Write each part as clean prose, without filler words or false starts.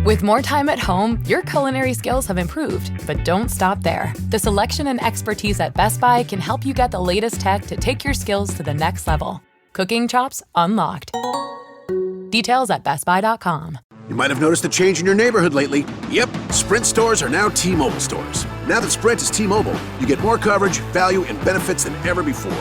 With more time at home, your culinary skills have improved, but don't stop there. The selection and expertise at Best Buy can help you get the latest tech to take your skills to the next level. Cooking chops unlocked. Details at bestbuy.com. You might have noticed a change in your neighborhood lately. Yep, Sprint stores are now T-Mobile stores. Now that Sprint is T-Mobile, you get more coverage, value, and benefits than ever before.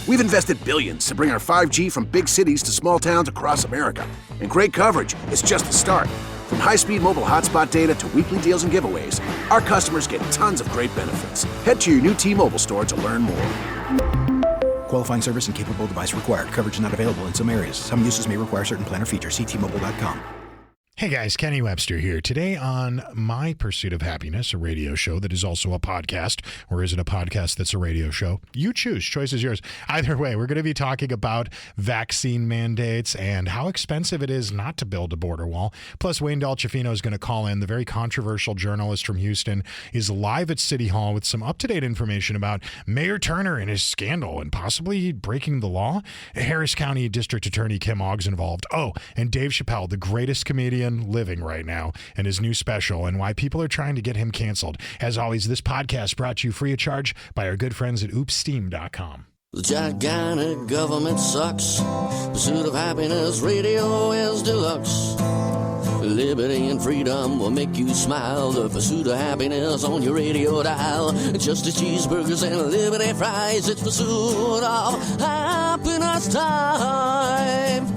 We've invested billions to bring our 5G from big cities to small towns across America. And great coverage is just the start. From high-speed mobile hotspot data to weekly deals and giveaways, our customers get tons of great benefits. Head to your new T-Mobile store to learn more. Qualifying service and capable device required. Coverage not available in some areas. Some uses may require certain plan or features. See T-Mobile.com. Hey guys, Kenny Webster here. Today on My Pursuit of Happiness, a radio show that is also a podcast, or is it a podcast that's a radio show? You choose. Choice is yours. Either way, we're going to be talking about vaccine mandates and how expensive it is not to build a border wall. Plus, Wayne Delchifino is going to call in. The very controversial journalist from Houston is live at City Hall with some up-to-date information about Mayor Turner and his scandal and possibly breaking the law. Harris County District Attorney Kim Ogg's involved. Oh, and Dave Chappelle, the greatest comedian living right now, and his new special and why people are trying to get him canceled. As always, this podcast brought to you free of charge by our good friends at oopsteam.com. The gigantic government sucks. Pursuit of happiness radio is deluxe. Liberty and freedom will make you smile. The pursuit of happiness on your radio dial. Just as cheeseburgers and liberty fries, it's pursuit of happiness time.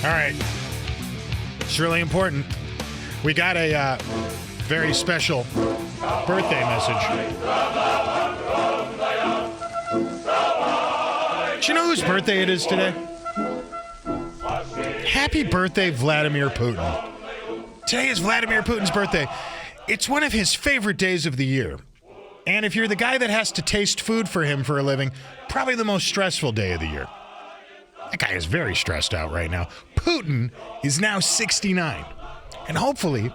All right. It's really important. We got a very special birthday message. Do you know whose birthday it is today? Happy birthday, Vladimir Putin. Today is Vladimir Putin's birthday. It's one of his favorite days of the year. And if you're the guy that has to taste food for him for a living, probably the most stressful day of the year. That guy is very stressed out right now. Putin is now 69. And hopefully,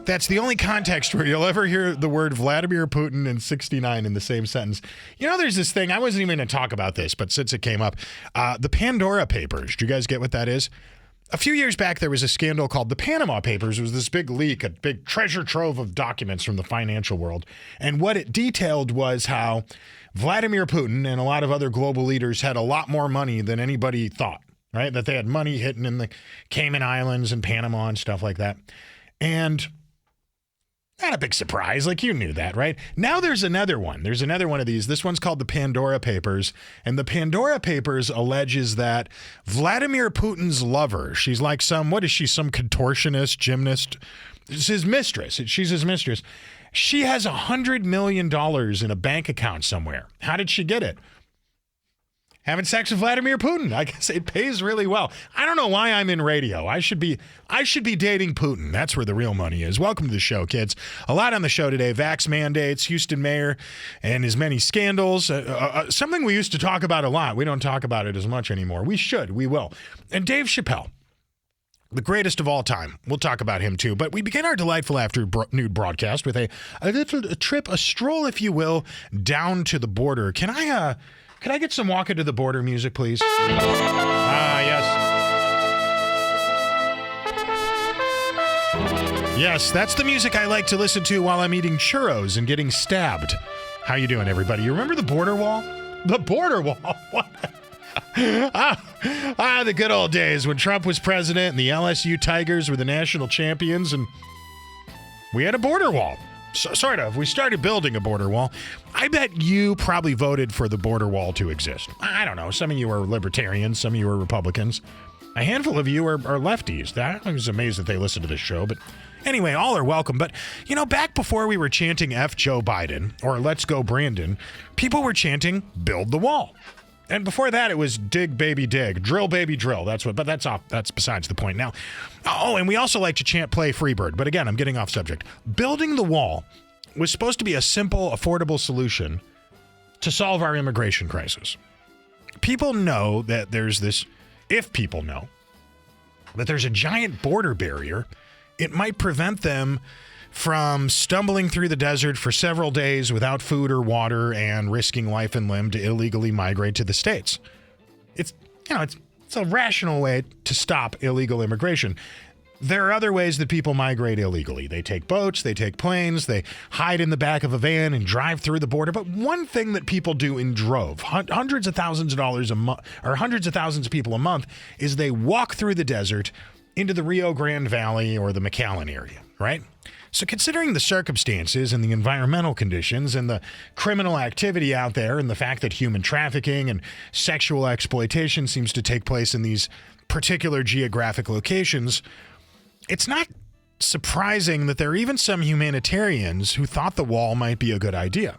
that's the only context where you'll ever hear the word Vladimir Putin and 69 in the same sentence. You know, there's this thing, I wasn't even going to talk about this, but since it came up, the Pandora Papers. Do you guys get what that is? A few years back, there was a scandal called the Panama Papers. It was this big leak, a big treasure trove of documents from the financial world. And what it detailed was how Vladimir Putin and a lot of other global leaders had a lot more money than anybody thought, right? That they had money hidden in the Cayman Islands and Panama and stuff like that. And not a big surprise. Like, you knew that, right? Now there's another one. There's another one of these. This one's called the Pandora Papers. And the Pandora Papers alleges that Vladimir Putin's lover, she's like some contortionist, gymnast. It's his mistress. She's his mistress. She has $100 million in a bank account somewhere. How did she get it? Having sex with Vladimir Putin. I guess it pays really well. I don't know why I'm in radio. I should be dating Putin. That's where the real money is. Welcome to the show, kids. A lot on the show today. Vax mandates, Houston mayor, and his many scandals. Something we used to talk about a lot. We don't talk about it as much anymore. We should. We will. And Dave Chappelle, the greatest of all time. We'll talk about him too. But we begin our delightful afternoon broadcast with a little trip, a stroll, if you will, down to the border. Could I get some Walk It to the Border music, please? Yes. Yes, that's the music I like to listen to while I'm eating churros and getting stabbed. How you doing, everybody? You remember the border wall? The border wall? What? The good old days when Trump was president and the LSU Tigers were the national champions and we had a border wall. Sort of. We started building a border wall. I bet you probably voted for the border wall to exist. I don't know. Some of you are libertarians. Some of you are Republicans. A handful of you are lefties. I was amazed that they listened to this show. But anyway, all are welcome. But, you know, back before we were chanting F Joe Biden or Let's Go Brandon, people were chanting Build the Wall. And before that, it was dig, baby, dig, drill, baby, drill. But that's besides the point. Now, and we also like to chant play Freebird. But again, I'm getting off subject. Building the wall was supposed to be a simple, affordable solution to solve our immigration crisis. People know that if people know that there's a giant border barrier, it might prevent them from stumbling through the desert for several days without food or water and risking life and limb to illegally migrate to the States. It's a rational way to stop illegal immigration. There are other ways that people migrate illegally. They take boats, they take planes, they hide in the back of a van and drive through the border. But one thing that people do in drove, hundreds of thousands of dollars a month, or hundreds of thousands of people a month, is they walk through the desert into the Rio Grande Valley or the McAllen area, right? So considering the circumstances and the environmental conditions and the criminal activity out there and the fact that human trafficking and sexual exploitation seems to take place in these particular geographic locations, it's not surprising that there are even some humanitarians who thought the wall might be a good idea.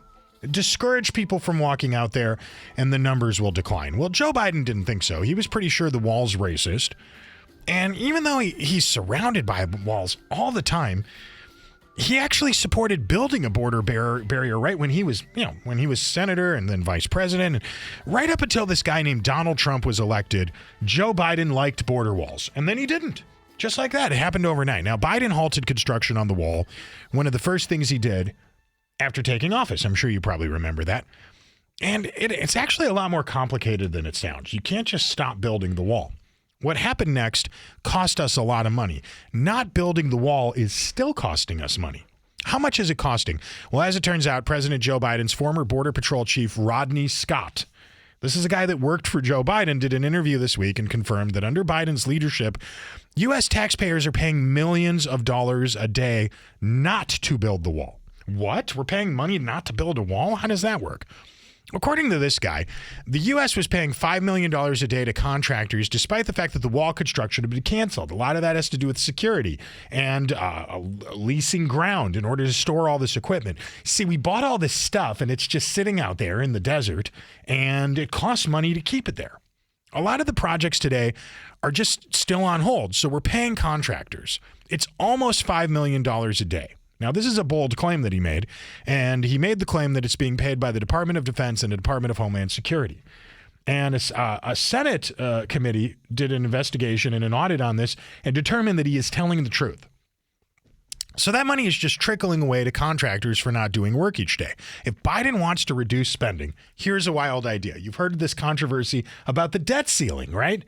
Discourage people from walking out there and the numbers will decline. Well, Joe Biden didn't think so. He was pretty sure the wall's racist. And even though he's surrounded by walls all the time, he actually supported building a border barrier right when he was senator and then vice president. And right up until this guy named Donald Trump was elected, Joe Biden liked border walls. And then he didn't. Just like that. It happened overnight. Now, Biden halted construction on the wall. One of the first things he did after taking office. I'm sure you probably remember that. And it's actually a lot more complicated than it sounds. You can't just stop building the wall. What happened next cost us a lot of money. Not building the wall is still costing us money. How much is it costing? Well, as it turns out, President Joe Biden's former Border Patrol chief, Rodney Scott, this is a guy that worked for Joe Biden, did an interview this week and confirmed that under Biden's leadership, U.S. taxpayers are paying millions of dollars a day not to build the wall. What? We're paying money not to build a wall? How does that work? According to this guy, the U.S. was paying $5 million a day to contractors despite the fact that the wall construction had been canceled. A lot of that has to do with security and leasing ground in order to store all this equipment. See, we bought all this stuff and it's just sitting out there in the desert and it costs money to keep it there. A lot of the projects today are just still on hold, so we're paying contractors. It's almost $5 million a day. Now, this is a bold claim that he made, and he made the claim that it's being paid by the Department of Defense and the Department of Homeland Security. And a Senate committee did an investigation and an audit on this and determined that he is telling the truth. So that money is just trickling away to contractors for not doing work each day. If Biden wants to reduce spending, here's a wild idea. You've heard of this controversy about the debt ceiling, right?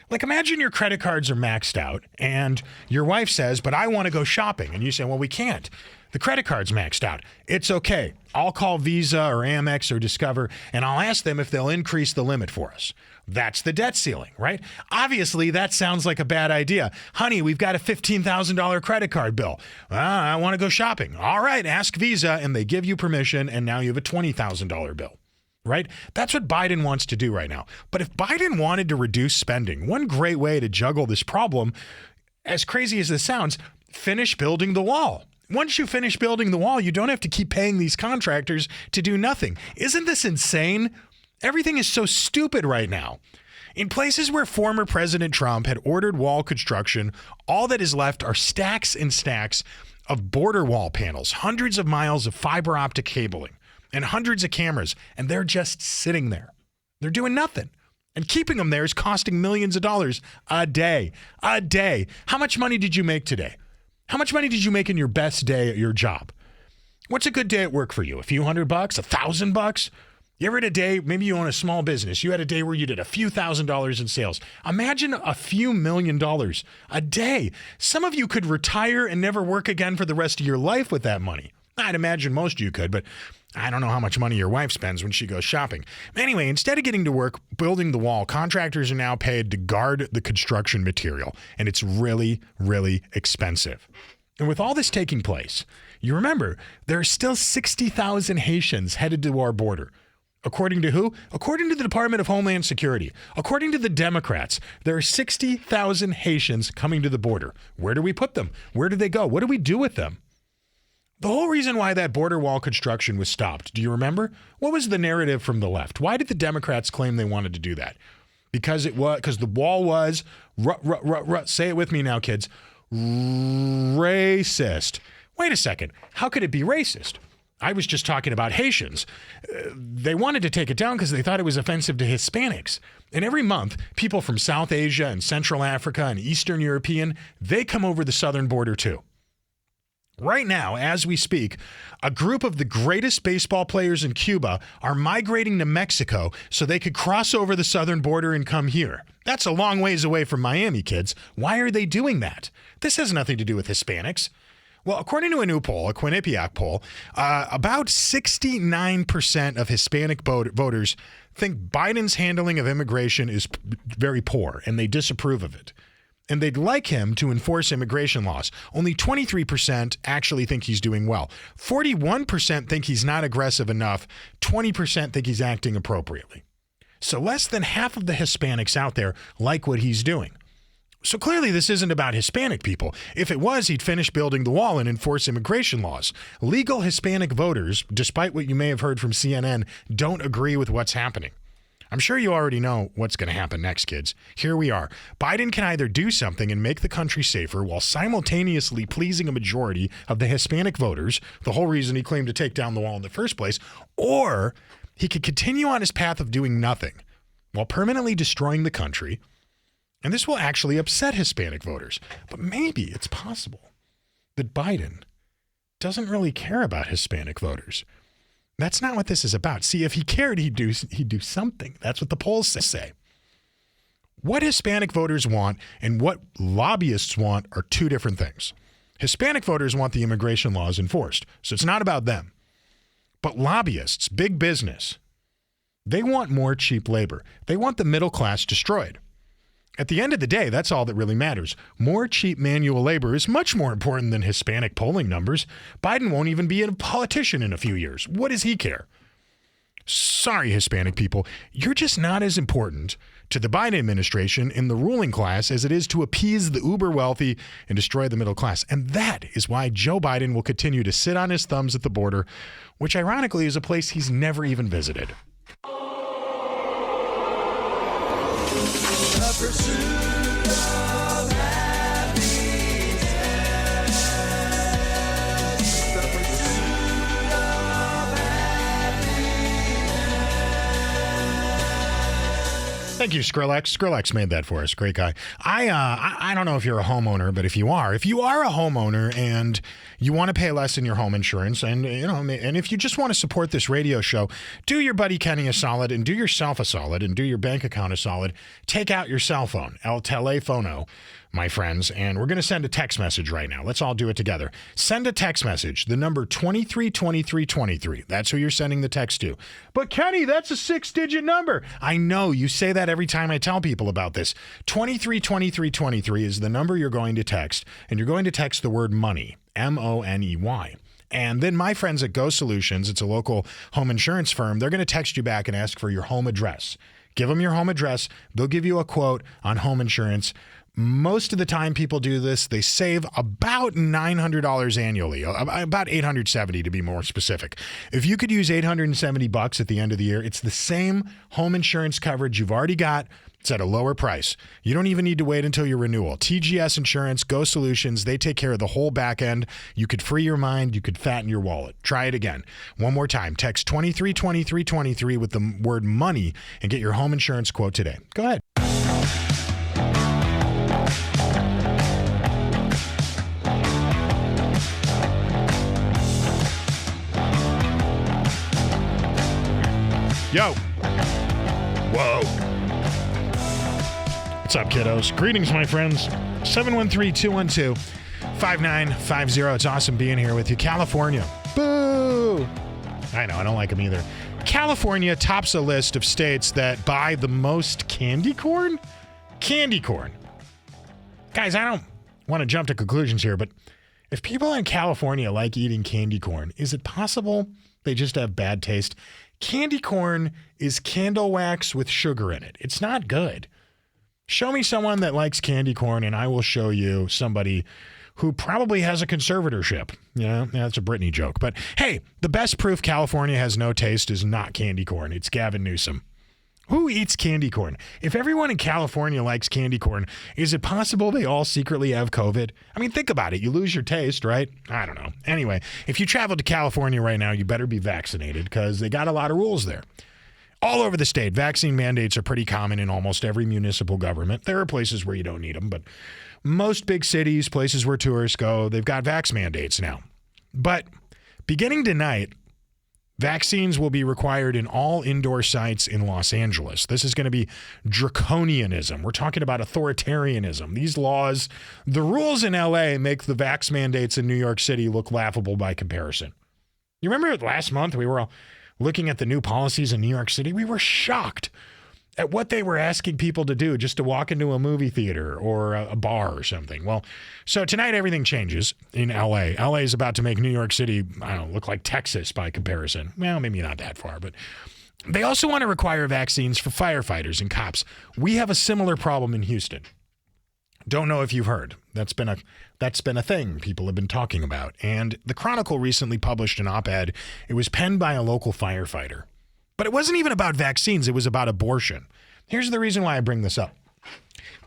Like, imagine your credit cards are maxed out and your wife says, but I want to go shopping. And you say, well, we can't. The credit card's maxed out. It's okay. I'll call Visa or Amex or Discover and I'll ask them if they'll increase the limit for us. That's the debt ceiling, right? Obviously, that sounds like a bad idea. Honey, we've got a $15,000 credit card bill. I want to go shopping. All right, ask Visa and they give you permission and now you have a $20,000 bill. Right? That's what Biden wants to do right now. But if Biden wanted to reduce spending, one great way to juggle this problem, as crazy as this sounds, finish building the wall. Once you finish building the wall, you don't have to keep paying these contractors to do nothing. Isn't this insane? Everything is so stupid right now. In places where former President Trump had ordered wall construction, all that is left are stacks and stacks of border wall panels, hundreds of miles of fiber optic cabling, and hundreds of cameras, and they're just sitting there. They're doing nothing. And keeping them there is costing millions of dollars a day. A day. How much money did you make today? How much money did you make in your best day at your job? What's a good day at work for you? A few $100, $1,000? You ever had a day, maybe you own a small business, you had a day where you did a few $1,000s in sales. Imagine a few $1 million a day. Some of you could retire and never work again for the rest of your life with that money. I'd imagine most of you could, but I don't know how much money your wife spends when she goes shopping. Anyway, instead of getting to work building the wall, contractors are now paid to guard the construction material, and it's really, really expensive. And with all this taking place, you remember, there are still 60,000 Haitians headed to our border. According to who? According to the Department of Homeland Security. According to the Democrats, there are 60,000 Haitians coming to the border. Where do we put them? Where do they go? What do we do with them? The whole reason why that border wall construction was stopped, do you remember? What was the narrative from the left? Why did the Democrats claim they wanted to do that? Because the wall was, say it with me now, kids, racist. Wait a second. How could it be racist? I was just talking about Haitians. They wanted to take it down because they thought it was offensive to Hispanics. And every month, people from South Asia and Central Africa and Eastern European, they come over the southern border too. Right now, as we speak, a group of the greatest baseball players in Cuba are migrating to Mexico so they could cross over the southern border and come here. That's a long ways away from Miami, kids. Why are they doing that? This has nothing to do with Hispanics. Well, according to a new poll, a Quinnipiac poll, about 69% of Hispanic voters think Biden's handling of immigration is very poor, and they disapprove of it. And they'd like him to enforce immigration laws. Only 23% actually think he's doing well. 41% think he's not aggressive enough. 20% think he's acting appropriately. So less than half of the Hispanics out there like what he's doing. So clearly this isn't about Hispanic people. If it was, he'd finish building the wall and enforce immigration laws. Legal Hispanic voters, despite what you may have heard from CNN, don't agree with what's happening. I'm sure you already know what's going to happen next, kids. Here we are. Biden can either do something and make the country safer while simultaneously pleasing a majority of the Hispanic voters, the whole reason he claimed to take down the wall in the first place, or he could continue on his path of doing nothing while permanently destroying the country. And this will actually upset Hispanic voters. But maybe it's possible that Biden doesn't really care about Hispanic voters. That's not what this is about. See, if he cared, he'd do something. That's what the polls say. What Hispanic voters want and what lobbyists want are two different things. Hispanic voters want the immigration laws enforced, so it's not about them. But lobbyists, big business, they want more cheap labor. They want the middle class destroyed. At the end of the day, that's all that really matters. More cheap manual labor is much more important than Hispanic polling numbers. Biden won't even be a politician in a few years. What does he care? Sorry, Hispanic people, you're just not as important to the Biden administration in the ruling class as it is to appease the uber wealthy and destroy the middle class. And that is why Joe Biden will continue to sit on his thumbs at the border, which ironically is a place he's never even visited. The pursuit of happiness. The pursuit of happiness. Thank you, Skrillex. Skrillex made that for us. Great guy. I don't know if you're a homeowner, but if you are a homeowner and you want to pay less in your home insurance, and and if you just want to support this radio show, do your buddy Kenny a solid and do yourself a solid and do your bank account a solid. Take out your cell phone, el teléfono, my friends, and we're going to send a text message right now. Let's all do it together. Send a text message, the number 232323. That's who you're sending the text to. But Kenny, that's a 6-digit number. I know, you say that every time I tell people about this. 232323 is the number you're going to text, and you're going to text the word money, MONEY. And then my friends at Go Solutions, it's a local home insurance firm, they're going to text you back and ask for your home address. Give them your home address. They'll give you a quote on home insurance. Most of the time people do this, they save about $900 annually, about $870 to be more specific. If you could use $870 at the end of the year, it's the same home insurance coverage you've already got. It's at a lower price. You don't even need to wait until your renewal. TGS Insurance, Go Solutions, they take care of the whole back end. You could free your mind. You could fatten your wallet. Try it again. One more time. Text 232323 with the word money and get your home insurance quote today. Go ahead. Yo. Whoa. What's up, kiddos? Greetings, my friends. 713-212-5950. It's awesome being here with you. California. Boo! I know, I don't like them either. California tops a list of states that buy the most candy corn? Candy corn. Guys, I don't want to jump to conclusions here, but if people in California like eating candy corn, is it possible they just have bad taste? Candy corn is candle wax with sugar in it. It's not good. Show me someone that likes candy corn, and I will show you somebody who probably has a conservatorship. Yeah, that's a Britney joke. But hey, the best proof California has no taste is not candy corn. It's Gavin Newsom. Who eats candy corn? If everyone in California likes candy corn, is it possible they all secretly have COVID? I mean, think about it. You lose your taste, right? I don't know. Anyway, if you travel to California right now, you better be vaccinated because they got a lot of rules there. All over the state, vaccine mandates are pretty common in almost every municipal government. There are places where you don't need them, but most big cities, places where tourists go, they've got vax mandates now. But beginning tonight, vaccines will be required in all indoor sites in Los Angeles. This is going to be draconianism. We're talking about authoritarianism. These laws, the rules in LA make the vax mandates in New York City look laughable by comparison. You remember last month we were all looking at the new policies in New York City? We were shocked at what they were asking people to do just to walk into a movie theater or a bar or something. Well, so tonight everything changes in LA. LA is about to make New York City, I don't know, look like Texas by comparison. Well, maybe not that far, but they also want to require vaccines for firefighters and cops. We have a similar problem in Houston. Don't know if you've heard. That's been a thing people have been talking about. And the Chronicle recently published an op-ed. It was penned by a local firefighter. But it wasn't even about vaccines. It was about abortion. Here's the reason why I bring this up.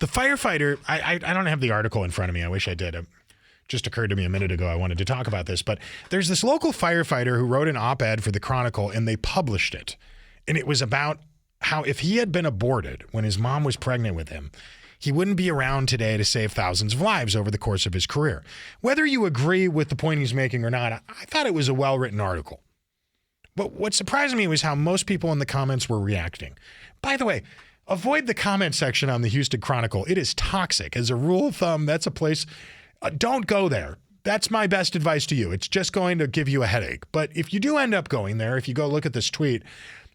The firefighter, I don't have the article in front of me. I wish I did. It just occurred to me a minute ago. I wanted to talk about this. But there's this local firefighter who wrote an op-ed for the Chronicle, and they published it. And it was about how if he had been aborted when his mom was pregnant with him, he wouldn't be around today to save thousands of lives over the course of his career. Whether you agree with the point he's making or not, I thought it was a well-written article. But what surprised me was how most people in the comments were reacting. By the way, avoid the comment section on the Houston Chronicle. It is toxic. As a rule of thumb, that's a place, don't go there. That's my best advice to you. It's just going to give you a headache. But if you do end up going there, if you go look at this tweet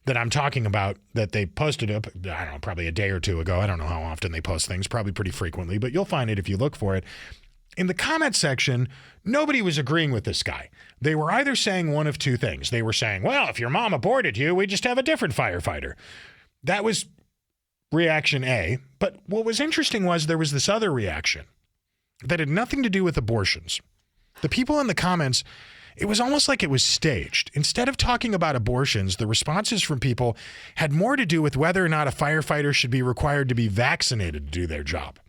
that I'm talking about that they posted up, I don't know, probably a day or two ago. I don't know how often they post things, probably pretty frequently, but you'll find it if you look for it. In the comment section, nobody was agreeing with this guy. They were either saying one of two things. They were saying, well, if your mom aborted you, we just have a different firefighter. That was reaction A. But what was interesting was there was this other reaction that had nothing to do with abortions. The people in the comments, it was almost like it was staged. Instead of talking about abortions, the responses from people had more to do with whether or not a firefighter should be required to be vaccinated to do their job.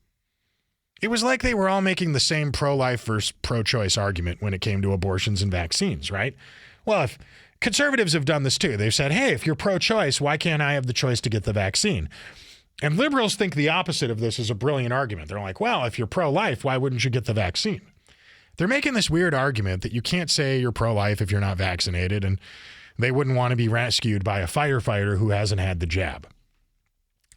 It was like they were all making the same pro-life versus pro-choice argument when it came to abortions and vaccines, right? Well, if conservatives have done this too. They've said, hey, if you're pro-choice, why can't I have the choice to get the vaccine? And liberals think the opposite of this is a brilliant argument. They're like, well, if you're pro-life, why wouldn't you get the vaccine? They're making this weird argument that you can't say you're pro-life if you're not vaccinated, and they wouldn't want to be rescued by a firefighter who hasn't had the jab,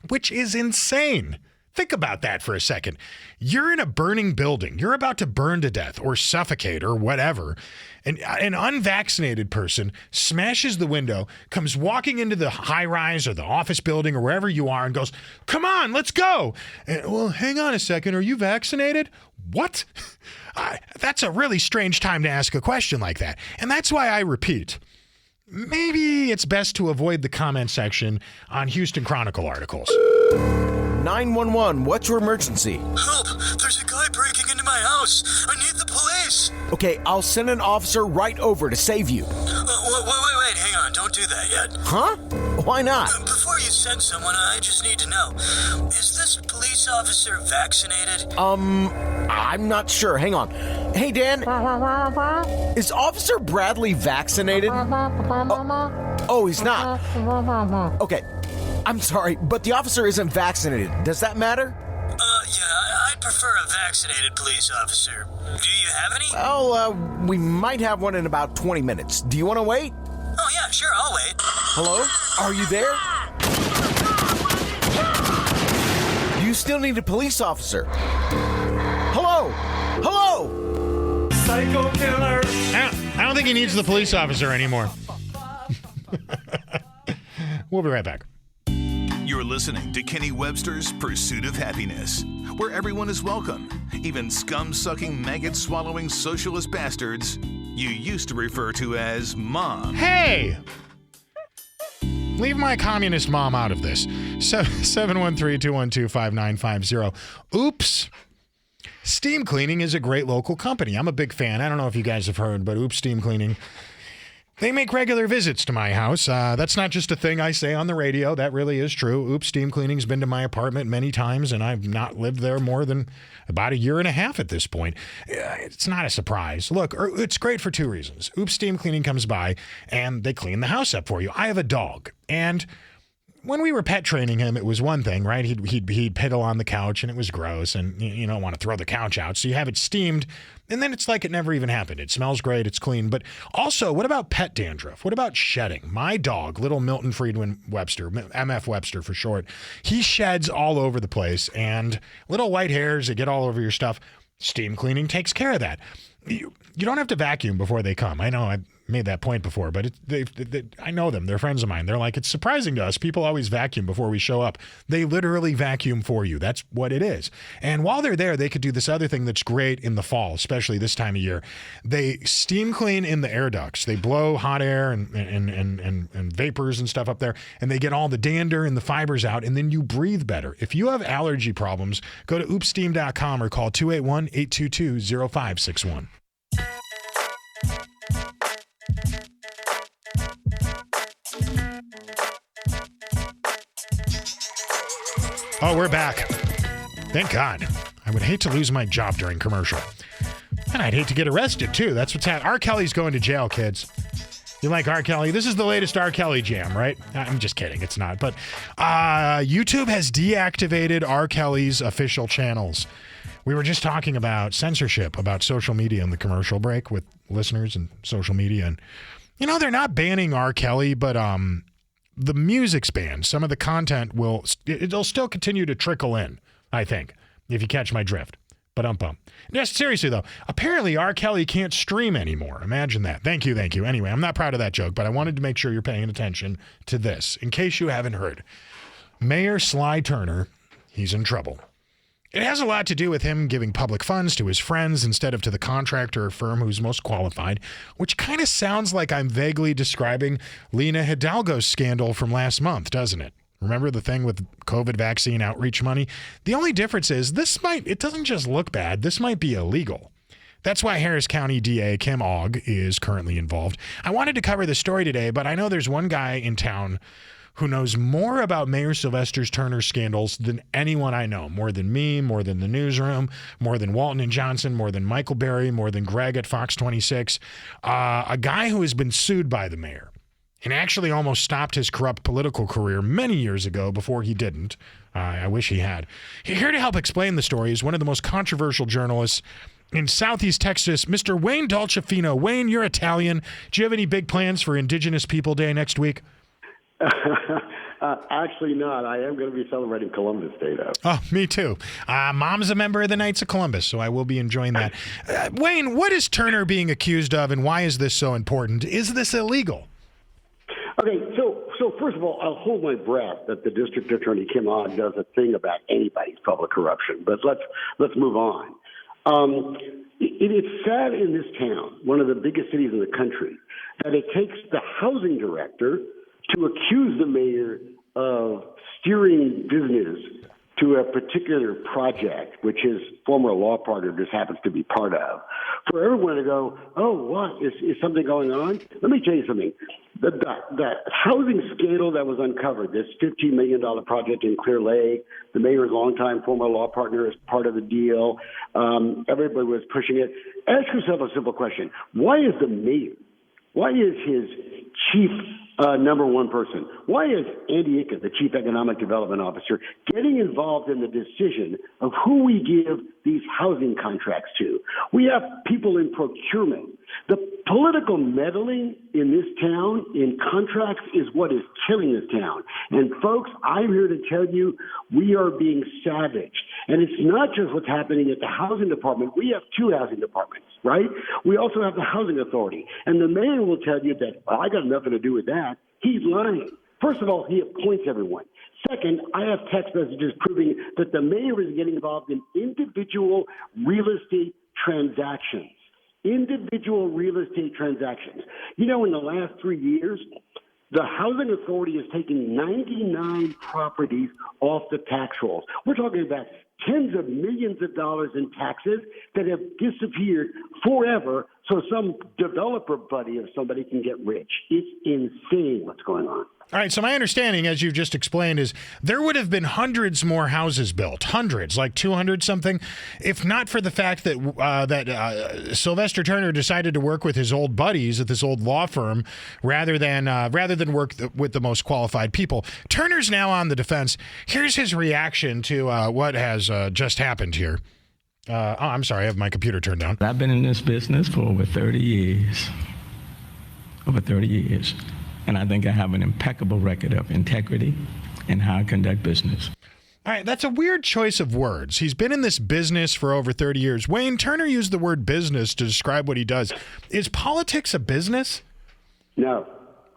which is insane. Think about that for a second. You're in a burning building. You're about to burn to death or suffocate or whatever. And an unvaccinated person smashes the window, comes walking into the high rise or the office building or wherever you are and goes, come on, let's go. And, well, hang on a second. Are you vaccinated? What? That's a really strange time to ask a question like that. And that's why I repeat, maybe it's best to avoid the comment section on Houston Chronicle articles. 911, what's your emergency? Help! There's a guy breaking into my house. I need the police. Okay, I'll send an officer right over to save you. Wait, hang on. Don't do that yet. Huh? Why not? Before you send someone, I just need to know, is this police officer vaccinated? I'm not sure. Hang on. Hey, Dan. Is Officer Bradley vaccinated? Oh, he's not. Okay. I'm sorry, but the officer isn't vaccinated. Does that matter? Yeah, I'd prefer a vaccinated police officer. Do you have any? Oh, we might have one in about 20 minutes. Do you want to wait? Oh, yeah, sure, I'll wait. Hello? Are you there? Do you still need a police officer? Hello? Hello? Psycho killer. I don't think he needs the police officer anymore. We'll be right back. You're listening to Kenny Webster's Pursuit of Happiness, where everyone is welcome, even scum-sucking, maggot-swallowing socialist bastards you used to refer to as mom. Hey! Leave my communist mom out of this. 713-212-5950. Oops. Steam Cleaning is a great local company. I'm a big fan. I don't know if you guys have heard, but Oops Steam Cleaning, they make regular visits to my house. That's not just a thing I say on the radio. That really is true. Oops Steam Cleaning's been to my apartment many times, and I've not lived there more than about a year and a half at this point. It's not a surprise. Look, it's great for two reasons. Oops Steam Cleaning comes by, and they clean the house up for you. I have a dog, and when we were pet training him, it was one thing, right? He'd piddle on the couch and it was gross, and you don't want to throw the couch out, so you have it steamed, and then it's like it never even happened. It smells great, it's clean. But also, what about pet dandruff? What about shedding? My dog, little Milton Friedman Webster, MF Webster for short, he sheds all over the place, and little white hairs that get all over your stuff. Steam cleaning takes care of that. You don't have to vacuum before they come. I know I made that point before, but I know them. They're friends of mine. They're like, it's surprising to us. People always vacuum before we show up. They literally vacuum for you. That's what it is. And while they're there, they could do this other thing that's great in the fall, especially this time of year. They steam clean in the air ducts. They blow hot air and vapors and stuff up there, and they get all the dander and the fibers out, and then you breathe better. If you have allergy problems, go to oopsteam.com or call 281-822-0561. Oh, we're back. Thank God. I would hate to lose my job during commercial. And I'd hate to get arrested, too. That's what's happening. R. Kelly's going to jail, kids. You like R. Kelly? This is the latest R. Kelly jam, right? I'm just kidding. It's not. But YouTube has deactivated R. Kelly's official channels. We were just talking about censorship, about social media in the commercial break with listeners and social media. And, you know, they're not banning R. Kelly, but the music's banned. Some of the content it'll still continue to trickle in, I think, if you catch my drift. But Just seriously, though, apparently R. Kelly can't stream anymore. Imagine that. Thank you. Anyway, I'm not proud of that joke, but I wanted to make sure you're paying attention to this, in case you haven't heard. Mayor Sly Turner, he's in trouble. It has a lot to do with him giving public funds to his friends instead of to the contractor or firm who's most qualified, which kind of sounds like I'm vaguely describing Lena Hidalgo's scandal from last month, doesn't it? Remember the thing with COVID vaccine outreach money? The only difference is it doesn't just look bad, this might be illegal. That's why Harris County DA Kim Ogg is currently involved. I wanted to cover the story today, but I know there's one guy in town who knows more about Mayor Sylvester Turner's scandals than anyone I know. More than me, more than the newsroom, more than Walton and Johnson, more than Michael Berry, more than Greg at Fox 26. A guy who has been sued by the mayor and actually almost stopped his corrupt political career many years ago before he didn't. I wish he had. Here to help explain the story is one of the most controversial journalists in Southeast Texas, Mr. Wayne Dolcefino. Wayne, you're Italian. Do you have any big plans for Indigenous People Day next week? Actually not. I am going to be celebrating Columbus Day, though. Oh, me too. Mom's a member of the Knights of Columbus, so I will be enjoying that. Wayne, what is Turner being accused of, and why is this so important? Is this illegal? Okay, so first of all, I'll hold my breath that the district attorney Kim Ogg does a thing about anybody's public corruption. But let's move on. It's sad in this town, one of the biggest cities in the country, that it takes the housing director to accuse the mayor of steering business to a particular project, which his former law partner just happens to be part of. For everyone to go, oh, what? Is something going on? Let me tell you something. The housing scandal that was uncovered, this $15 million project in Clear Lake, the mayor's longtime former law partner is part of the deal. Everybody was pushing it. Ask yourself a simple question. Why is the mayor, why is his chief number one person, why is Andy Ickett, the chief economic development officer, getting involved in the decision of who we give these housing contracts to? We have people in procurement. The political meddling in this town in contracts is what is killing this town. And folks, I'm here to tell you, we are being savaged. And it's not just what's happening at the housing department. We have two housing departments, right? We also have the housing authority. And the mayor will tell you that, well, I got nothing to do with that. He's lying. First of all, he appoints everyone. Second, I have text messages proving that the mayor is getting involved in individual real estate transactions. Individual real estate transactions. You know, in the last 3 years, the housing authority has taken 99 properties off the tax rolls. We're talking about tens of millions of dollars in taxes that have disappeared forever so some developer buddy of somebody can get rich. It's insane what's going on. All right, so my understanding, as you've just explained, is there would have been hundreds more houses built, hundreds, like 200 something, if not for the fact that Sylvester Turner decided to work with his old buddies at this old law firm rather than work with the most qualified people. Turner's now on the defense. Here's his reaction to what has just happened here. I'm sorry, I have my computer turned down. I've been in this business for over 30 years. Over 30 years. And I think I have an impeccable record of integrity and how I conduct business. All right, that's a weird choice of words. He's been in this business for over 30 years. Wayne, Turner used the word business to describe what he does. Is politics a business? No,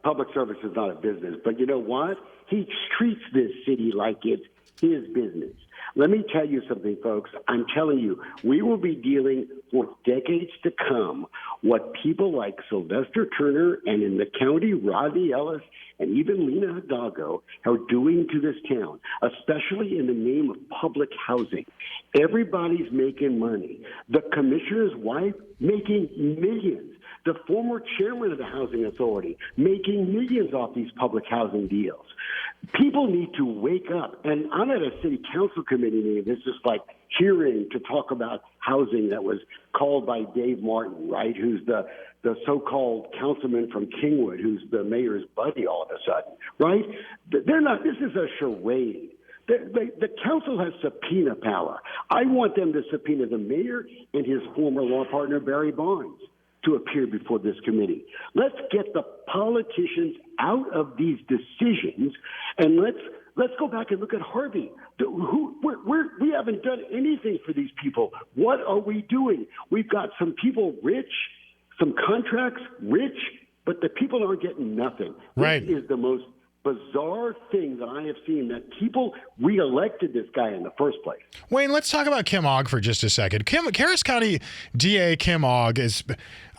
public service is not a business. But you know what? He treats this city like it's his business. Let me tell you something, folks. I'm telling you, we will be dealing for decades to come what people like Sylvester Turner and in the county, Rodney Ellis, and even Lena Hidalgo are doing to this town, especially in the name of public housing. Everybody's making money. The commissioner's wife making millions. The former chairman of the Housing Authority making millions off these public housing deals. People need to wake up. And I'm at a city council committee meeting. This is like hearing to talk about housing that was called by Dave Martin, right, who's the so-called councilman from Kingwood, who's the mayor's buddy all of a sudden, right? They're not. This is a charade. The council has subpoena power. I want them to subpoena the mayor and his former law partner, Barry Barnes, to appear before this committee. Let's get the politicians out of these decisions, and let's go back and look at Harvey. We haven't done anything for these people. What are we doing? We've got some people rich, some contracts rich, but the people aren't getting nothing. Right. This is the most bizarre thing that I have seen, that people reelected this guy in the first place. Wayne, let's talk about Kim Ogg for just a second. Harris County DA Kim Ogg is...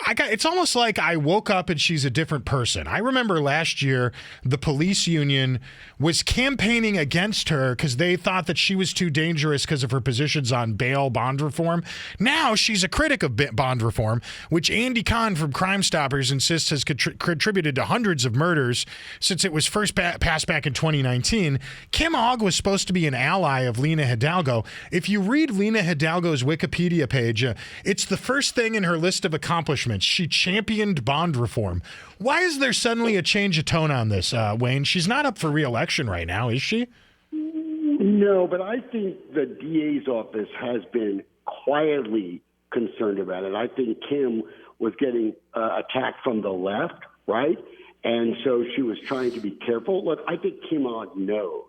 it's almost like I woke up and she's a different person. I remember last year the police union was campaigning against her because they thought that she was too dangerous because of her positions on bail bond reform. Now she's a critic of bond reform, which Andy Kahn from Crime Stoppers insists has contributed to hundreds of murders since it was first passed back in 2019. Kim Ogg was supposed to be an ally of Lena Hidalgo. If you read Lena Hidalgo's Wikipedia page, it's the first thing in her list of accomplishments. She championed bond reform. Why is there suddenly a change of tone on this, Wayne? She's not up for re-election right now, is she? No, but I think the DA's office has been quietly concerned about it. I think Kim was getting attacked from the left, right? And so she was trying to be careful. Look, I think Kim Ogg knows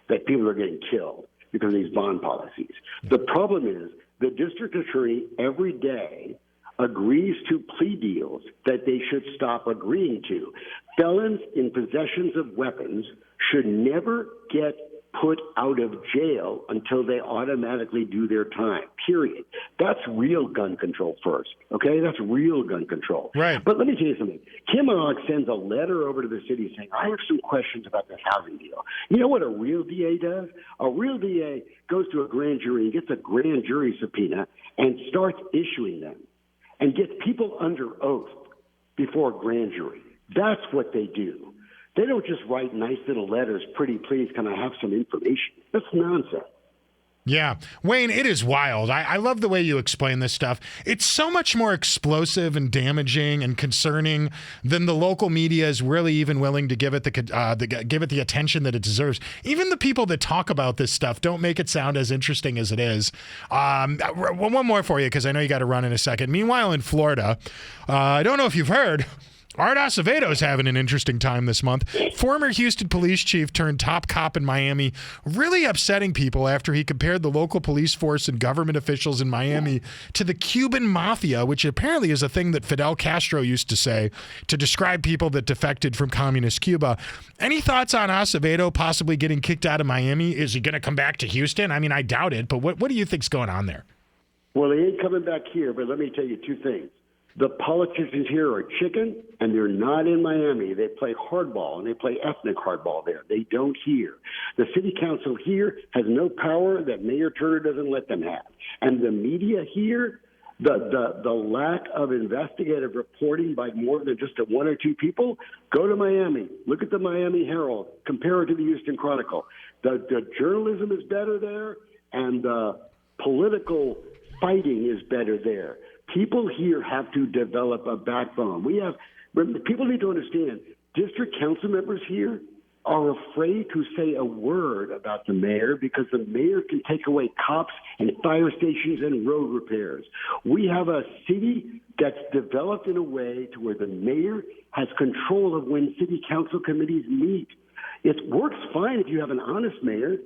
that people are getting killed because of these bond policies. The problem is the district attorney every day agrees to plea deals that they should stop agreeing to. Felons in possessions of weapons should never get put out of jail until they automatically do their time, period. That's real gun control first, okay? That's real gun control. Right. But let me tell you something. Kim Ogg sends a letter over to the city saying, I have some questions about this housing deal. You know what a real DA does? A real DA goes to a grand jury and gets a grand jury subpoena and starts issuing them and gets people under oath before a grand jury. That's what they do. They don't just write nice little letters, pretty please, can I have some information? That's nonsense. Yeah. Wayne, it is wild. I love the way you explain this stuff. It's so much more explosive and damaging and concerning than the local media is really even willing to give it the attention that it deserves. Even the people that talk about this stuff don't make it sound as interesting as it is. One more for you, because I know you got to run in a second. Meanwhile, in Florida, I don't know if you've heard, Art Acevedo's having an interesting time this month. Former Houston police chief turned top cop in Miami, really upsetting people after he compared the local police force and government officials in Miami to the Cuban mafia, which apparently is a thing that Fidel Castro used to say to describe people that defected from communist Cuba. Any thoughts on Acevedo possibly getting kicked out of Miami? Is he going to come back to Houston? I mean, I doubt it, but what do you think's going on there? Well, he ain't coming back here, but let me tell you two things. The politicians here are chicken, and they're not in Miami. They play hardball, and they play ethnic hardball there. They don't here. The city council here has no power that Mayor Turner doesn't let them have. And the media here, The lack of investigative reporting by more than just one or two people. Go to Miami. Look at the Miami Herald. Compare it to the Houston Chronicle. The journalism is better there, and the political fighting is better there. People here have to develop a backbone. People need to understand, district council members here are afraid to say a word about the mayor because the mayor can take away cops and fire stations and road repairs. We have a city that's developed in a way to where the mayor has control of when city council committees meet. It works fine if you have an honest mayor,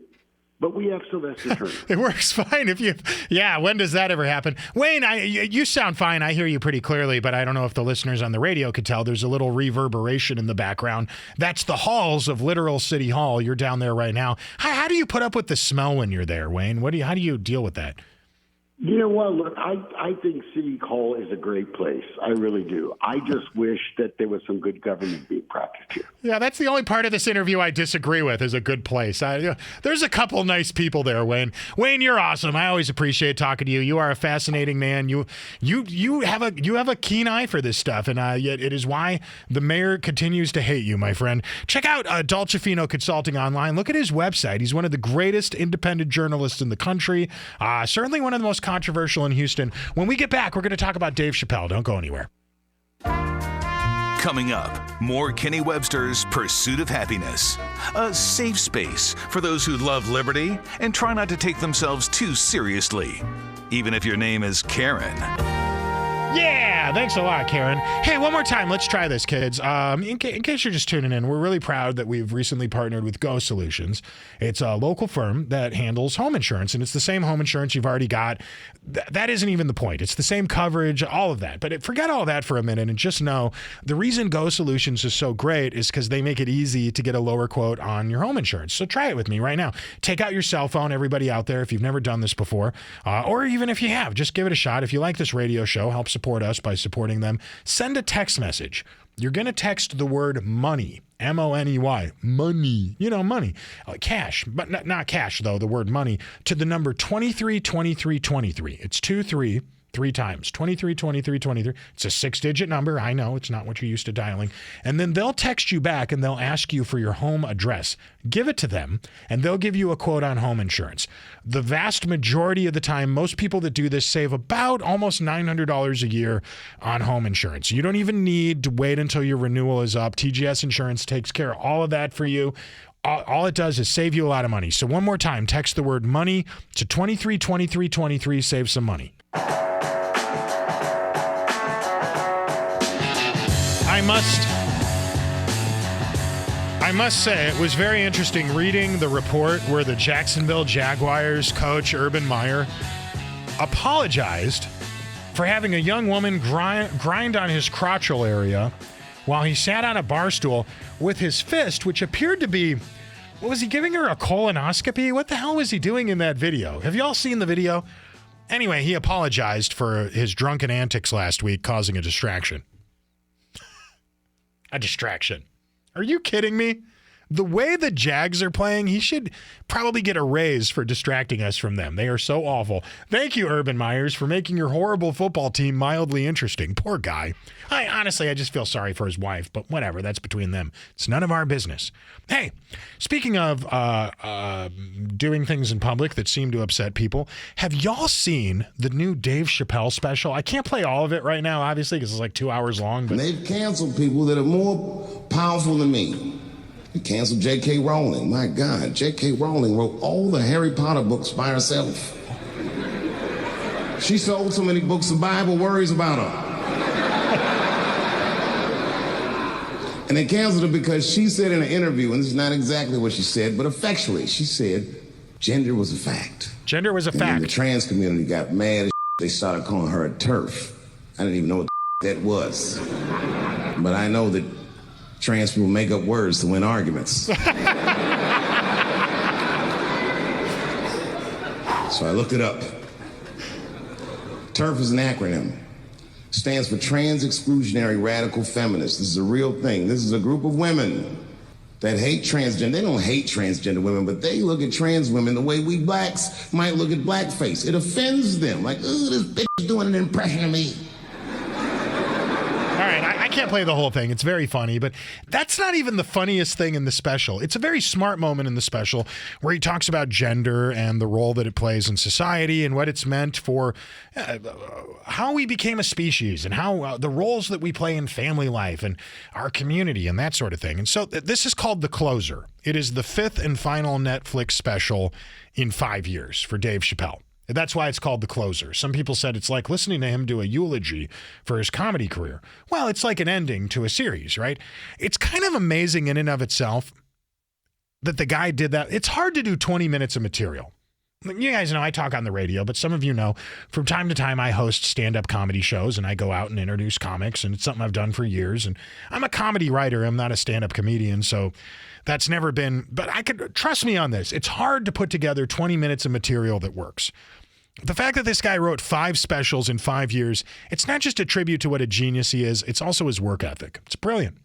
but we have Sylvester Turner. It works fine if you... Yeah, when does that ever happen? Wayne, you sound fine. I hear you pretty clearly, but I don't know if the listeners on the radio could tell. There's a little reverberation in the background. That's the halls of literal City Hall. You're down there right now. How do you put up with the smell when you're there, Wayne? How do you deal with that? You know what? Look, I think City Hall is a great place. I really do. I just wish that there was some good government being practiced here. Yeah, that's the only part of this interview I disagree with is a good place. There's a couple nice people there, Wayne. Wayne, you're awesome. I always appreciate talking to you. You are a fascinating man. You have a keen eye for this stuff, and yet it is why the mayor continues to hate you, my friend. Check out Dolcefino Consulting online. Look at his website. He's one of the greatest independent journalists in the country. Certainly one of the most controversial in Houston. When we get back, we're going to talk about Dave Chappelle. Don't go anywhere. Coming up, more Kenny Webster's Pursuit of Happiness. A safe space for those who love liberty and try not to take themselves too seriously, even if your name is Karen. Yeah, thanks a lot, Karen. Hey, one more time. Let's try this, kids. In case you're just tuning in, we're really proud that we've recently partnered with Go Solutions. It's a local firm that handles home insurance, and it's the same home insurance you've already got. That isn't even the point. It's the same coverage, all of that. But forget all that for a minute and just know the reason Go Solutions is so great is because they make it easy to get a lower quote on your home insurance. So try it with me right now. Take out your cell phone, everybody out there, if you've never done this before, or even if you have, just give it a shot. If you like this radio show, help support us by supporting them. Send a text message. You're going to text the word money, M-O-N-E-Y, money, money, cash, but not cash though, the word money, to the number 232323. It's 23 3 times, 232323. It's a 6-digit number. I know it's not what you're used to dialing. And then they'll text you back and they'll ask you for your home address. Give it to them and they'll give you a quote on home insurance. The vast majority of the time, most people that do this save about almost $900 a year on home insurance. You don't even need to wait until your renewal is up. TGS Insurance takes care of all of that for you. All it does is save you a lot of money. So one more time, text the word money to 232323, save some money. I must say, it was very interesting reading the report where the Jacksonville Jaguars coach, Urban Meyer, apologized for having a young woman grind on his crotchal area while he sat on a bar stool with his fist, which appeared to be, was he giving her a colonoscopy? What the hell was he doing in that video? Have you all seen the video? Anyway, he apologized for his drunken antics last week, causing a distraction. A distraction. Are you kidding me? The way the Jags are playing, he should probably get a raise for distracting us from them. They are so awful. Thank you, Urban Myers, for making your horrible football team mildly interesting. Poor guy. I just feel sorry for his wife, but whatever. That's between them. It's none of our business. Hey, speaking of doing things in public that seem to upset people, have y'all seen the new Dave Chappelle special? I can't play all of it right now, obviously, because it's like 2 hours long. But they've canceled people that are more powerful than me. They canceled J.K. Rowling. My God, J.K. Rowling wrote all the Harry Potter books by herself. She sold so many books, the Bible worries about her. And they canceled her because she said in an interview, and this is not exactly what she said, but effectually, she said gender was a fact. Gender was a fact. And the trans community got mad as they started calling her a TERF. I didn't even know what that was. But I know that trans people make up words to win arguments. So I looked it up. TERF is an acronym. Stands for Trans Exclusionary Radical Feminists. This is a real thing. This is a group of women that hate transgender. They don't hate transgender women, but they look at trans women the way we blacks might look at blackface. It offends them. Like, ooh, this bitch is doing an impression of me. All right, I can't play the whole thing. It's very funny, but that's not even the funniest thing in the special. It's a very smart moment in the special where he talks about gender and the role that it plays in society and what it's meant for how we became a species and how the roles that we play in family life and our community and that sort of thing. And so this is called The Closer. It is the 5th and final Netflix special in 5 years for Dave Chappelle. That's why it's called The Closer. Some people said it's like listening to him do a eulogy for his comedy career. Well, it's like an ending to a series, right? It's kind of amazing in and of itself that the guy did that. It's hard to do 20 minutes of material. You guys know I talk on the radio, but some of you know from time to time I host stand-up comedy shows and I go out and introduce comics, and it's something I've done for years. And I'm a comedy writer. I'm not a stand-up comedian, so that's never been, but I could trust me on this. It's hard to put together 20 minutes of material that works. The fact that this guy wrote 5 specials in 5 years, it's not just a tribute to what a genius he is, it's also his work ethic. It's brilliant.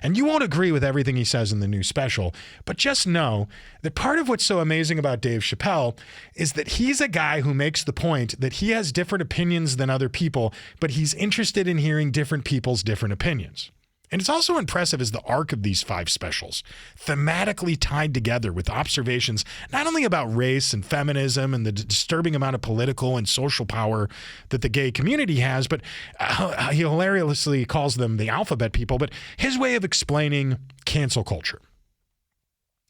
And you won't agree with everything he says in the new special, but just know that part of what's so amazing about Dave Chappelle is that he's a guy who makes the point that he has different opinions than other people, but he's interested in hearing different people's different opinions. And it's also impressive as the arc of these 5 specials, thematically tied together with observations not only about race and feminism and the disturbing amount of political and social power that the gay community has, but he hilariously calls them the alphabet people, but his way of explaining cancel culture.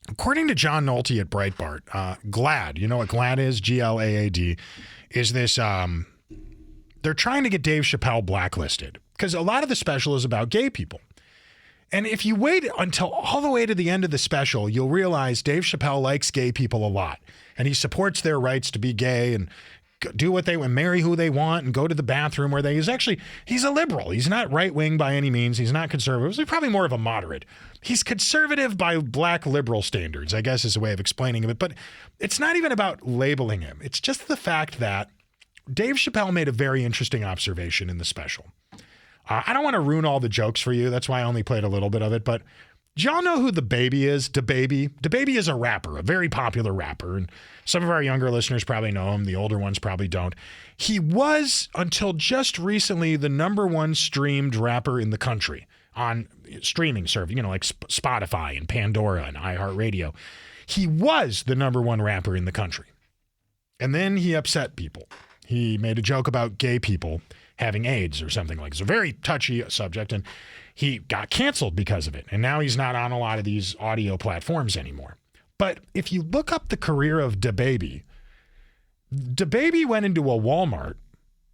According to John Nolte at Breitbart, GLAAD, you know what GLAAD is? GLAAD, is this, they're trying to get Dave Chappelle blacklisted because a lot of the special is about gay people. And if you wait until all the way to the end of the special, you'll realize Dave Chappelle likes gay people a lot. And he supports their rights to be gay and do what they want, marry who they want, and go to the bathroom where he's a liberal. He's not right-wing by any means. He's not conservative. He's probably more of a moderate. He's conservative by black liberal standards, I guess is a way of explaining it. But it's not even about labeling him. It's just the fact that Dave Chappelle made a very interesting observation in the special. I don't want to ruin all the jokes for you. That's why I only played a little bit of it. But do y'all know who DaBaby is? DaBaby? DaBaby is a rapper, a very popular rapper. And some of our younger listeners probably know him. The older ones probably don't. He was, until just recently, the #1 streamed rapper in the country on streaming service, like Spotify and Pandora and iHeartRadio. He was the #1 rapper in the country. And then he upset people. He made a joke about gay people having AIDS or something like that. It's a very touchy subject, and he got canceled because of it. And now he's not on a lot of these audio platforms anymore. But if you look up the career of DaBaby went into a Walmart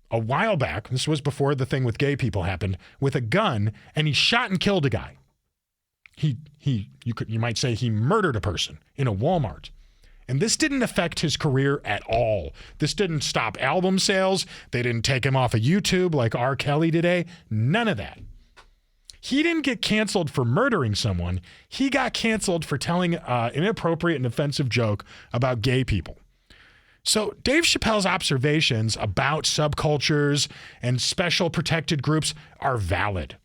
a while back, this was before the thing with gay people happened, with a gun, and he shot and killed a guy. You might say he murdered a person in a Walmart. And this didn't affect his career at all. This didn't stop album sales. They didn't take him off of YouTube like R. Kelly today. None of that. He didn't get canceled for murdering someone. He got canceled for telling an inappropriate and offensive joke about gay people. So Dave Chappelle's observations about subcultures and special protected groups are valid.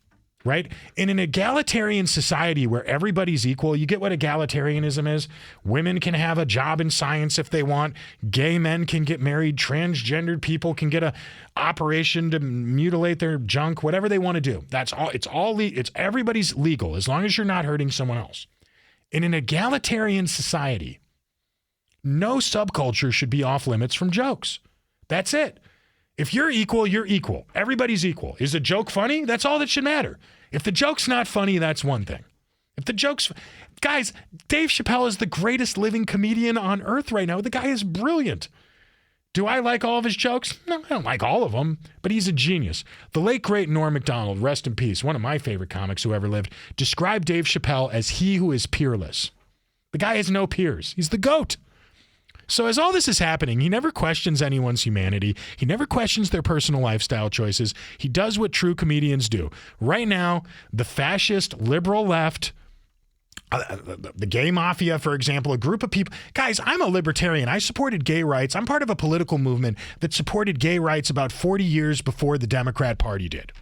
Right? In an egalitarian society where everybody's equal, you get what egalitarianism is? Women can have a job in science if they want. Gay men can get married. Transgendered people can get a operation to mutilate their junk, whatever they want to do. That's all. It's everybody's legal as long as you're not hurting someone else. In an egalitarian society, no subculture should be off limits from jokes. That's it. If you're equal, you're equal. Everybody's equal. Is a joke funny? That's all that should matter. If the joke's not funny, that's one thing. If the joke's... Guys, Dave Chappelle is the greatest living comedian on earth right now. The guy is brilliant. Do I like all of his jokes? No, I don't like all of them, but he's a genius. The late, great Norm Macdonald, rest in peace, one of my favorite comics who ever lived, described Dave Chappelle as he who is peerless. The guy has no peers. He's the GOAT. So as all this is happening, he never questions anyone's humanity. He never questions their personal lifestyle choices. He does what true comedians do. Right now, the fascist liberal left, the gay mafia, for example, a group of people. Guys, I'm a libertarian. I supported gay rights. I'm part of a political movement that supported gay rights about 40 years before the Democrat Party did.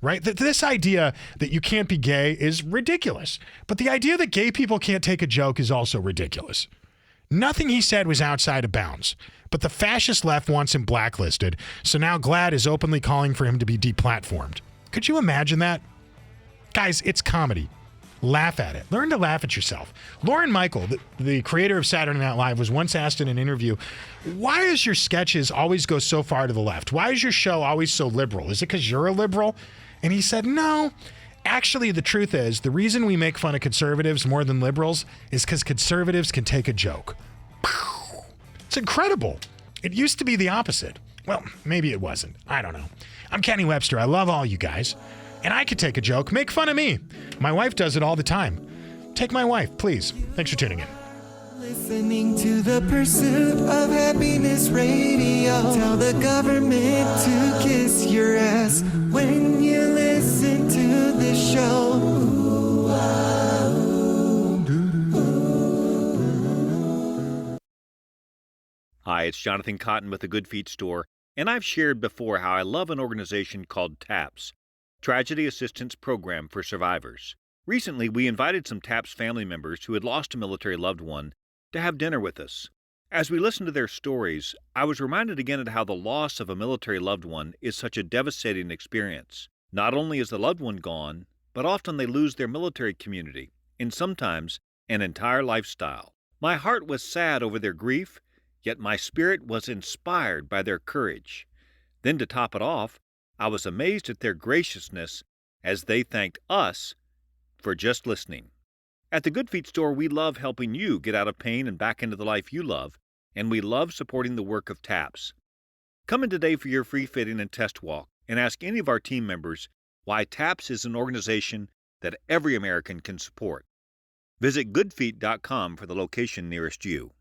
Right? This idea that you can't be gay is ridiculous. But the idea that gay people can't take a joke is also ridiculous. Nothing he said was outside of bounds, but the fascist left wants him blacklisted, so now GLAAD is openly calling for him to be deplatformed. Could you imagine that? Guys, it's comedy. Laugh at it. Learn to laugh at yourself. Lauren Michael, the creator of Saturday Night Live, was once asked in an interview, why does your sketches always go so far to the left? Why is your show always so liberal? Is it because you're a liberal? And he said, no. Actually, the truth is, the reason we make fun of conservatives more than liberals is because conservatives can take a joke. It's incredible. It used to be the opposite. Well, maybe it wasn't. I don't know. I'm Kenny Webster. I love all you guys. And I could take a joke. Make fun of me. My wife does it all the time. Take my wife, please. Thanks for tuning in. Listening to the Pursuit of Happiness Radio. Tell the government to kiss your ass when you listen to this show. Hi, it's Jonathan Cotton with the Good Feet Store, and I've shared before how I love an organization called TAPS, Tragedy Assistance Program for Survivors. Recently, we invited some TAPS family members who had lost a military loved one to have dinner with us. As we listened to their stories, I was reminded again of how the loss of a military loved one is such a devastating experience. Not only is the loved one gone, but often they lose their military community, and sometimes an entire lifestyle. My heart was sad over their grief, yet my spirit was inspired by their courage. Then to top it off, I was amazed at their graciousness as they thanked us for just listening. At the Good Feet Store, we love helping you get out of pain and back into the life you love, and we love supporting the work of TAPS. Come in today for your free fitting and test walk and ask any of our team members why TAPS is an organization that every American can support. Visit goodfeet.com for the location nearest you.